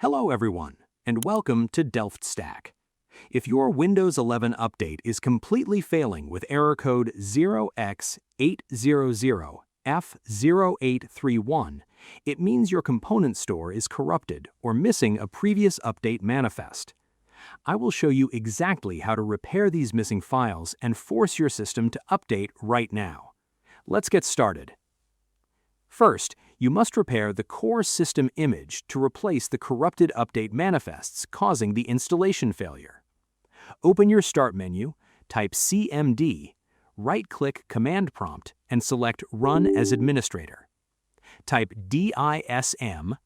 Hello everyone, and welcome to DelftStack. If your Windows 11 update is completely failing with error code 0x800F0831, it means your component store is corrupted or missing a previous update manifest. I will show you exactly how to repair these missing files and force your system to update right now. Let's get started. First, you must repair the core system image to replace the corrupted update manifests causing the installation failure. Open your Start menu, type CMD, right-click Command Prompt, and select Run as Administrator. Type DISM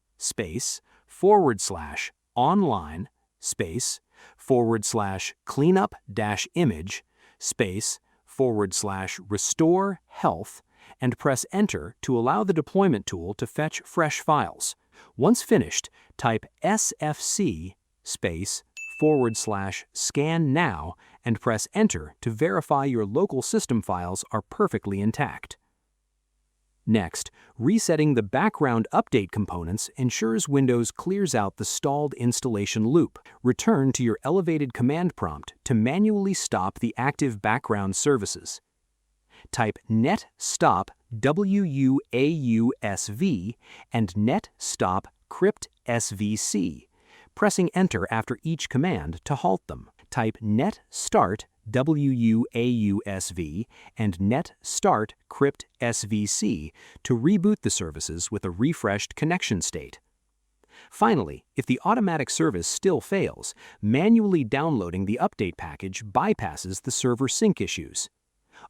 /online /cleanup-image /RestoreHealth and press Enter to allow the deployment tool to fetch fresh files. Once finished, type SFC /scan now and press Enter to verify your local system files are perfectly intact. Next, resetting the background update components ensures Windows clears out the stalled installation loop. Return to your elevated command prompt to manually stop the active background services. Type net stop Wuauserv and net stop Cryptsvc, pressing Enter after each command to halt them. Type net start Wuauserv and net start Cryptsvc to reboot the services with a refreshed connection state. Finally, if the automatic service still fails, manually downloading the update package bypasses the server sync issues.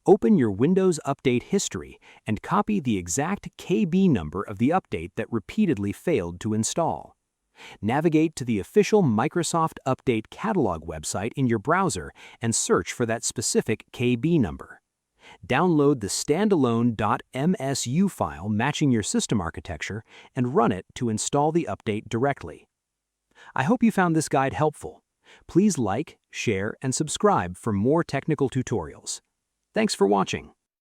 Open your Windows Update history and copy the exact KB number of the update that repeatedly failed to install. Navigate to the official Microsoft Update Catalog website in your browser and search for that specific KB number. Download the standalone .msu file matching your system architecture and run it to install the update directly. I hope you found this guide helpful. Please like, share, and subscribe for more technical tutorials. Thanks for watching.